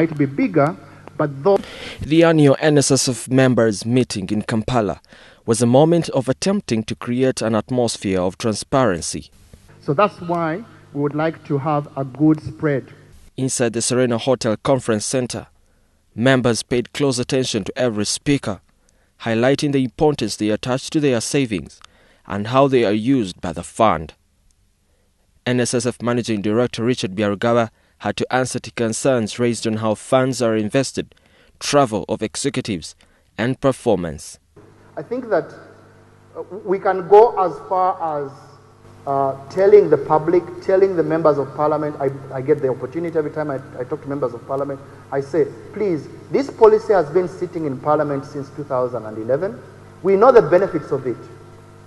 might be bigger, but those... The annual Nssf members meeting in Kampala was a moment of attempting to create an atmosphere of transparency. So that's why we would like to have a good spread. Inside the Serena Hotel Conference Center, members paid close attention to every speaker, highlighting the importance they attach to their savings and how they are used by the fund. Nssf Managing Director Richard Byarugaba had to answer to concerns raised on how funds are invested, travel of executives, and performance. I think that we can go as far as telling the public, telling the members of parliament. I get the opportunity every time I talk to members of parliament. I say, please, this policy has been sitting in parliament since 2011. We know the benefits of it,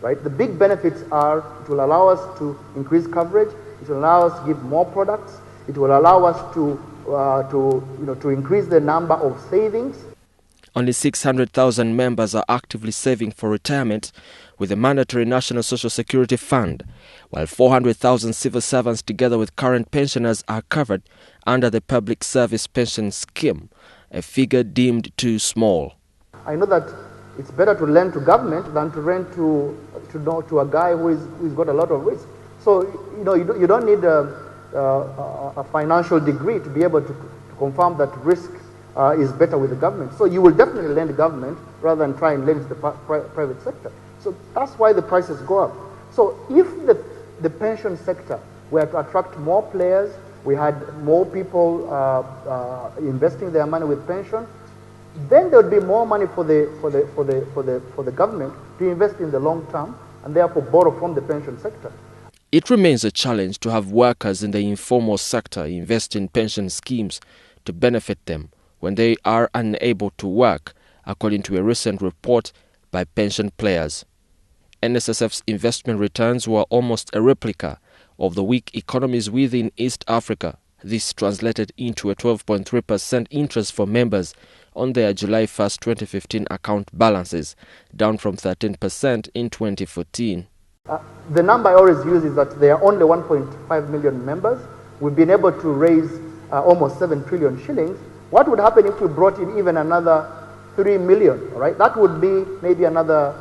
right? The big benefits are it will allow us to increase coverage. It will allow us to give more products. It will allow us to increase the number of savings. Only 600,000 members are actively saving for retirement with the mandatory National Social Security Fund, while 400,000 civil servants together with current pensioners are covered under the Public Service Pension Scheme, a figure deemed too small. I know that it's better to lend to government than to rent to a guy who's got a lot of risk. So you don't need a financial degree to be able to confirm that risk is better with the government. So you will definitely lend to government rather than try and lend to the private sector. So that's why the prices go up. So if the pension sector were to attract more players, we had more people investing their money with pension, then there would be more money for the government to invest in the long term and therefore borrow from the pension sector. It remains a challenge to have workers in the informal sector invest in pension schemes to benefit them when they are unable to work, according to a recent report by pension players. Nssf's investment returns were almost a replica of the weak economies within East Africa. This translated into a 12.3% interest for members on their July 1, 2015 account balances, down from 13% in 2014. The number I always use is that there are only 1.5 million members. We've been able to raise almost 7 trillion shillings. What would happen if we brought in even another 3 million, right? That would be maybe another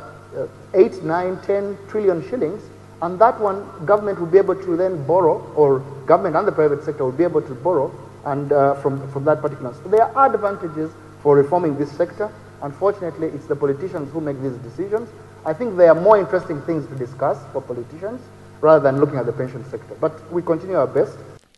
8, 9, 10 trillion shillings. And that one, government would be able to then borrow, or government and the private sector would be able to borrow and from that particular. So there are advantages for reforming this sector. Unfortunately, it's the politicians who make these decisions. I think there are more interesting things to discuss for politicians rather than looking at the pension sector. But we continue our best.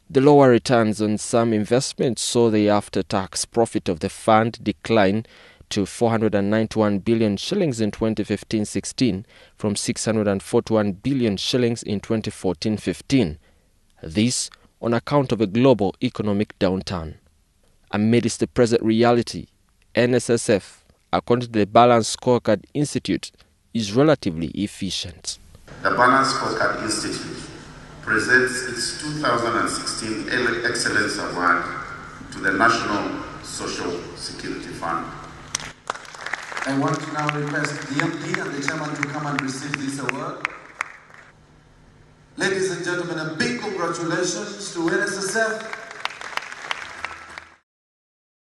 The lower returns on some investments saw the after-tax profit of the fund decline to 491 billion shillings in 2015-16 from 641 billion shillings in 2014-15. This on account of a global economic downturn. Amidst the present reality, Nssf, according to the Balance Scorecard Institute, is relatively efficient. The Balance Scorecard Institute presents its 2016 Excellence Award to the National Social Security Fund. I want to now request the MP and the Chairman to come and receive this award. Ladies and gentlemen, a big congratulations to Nssf.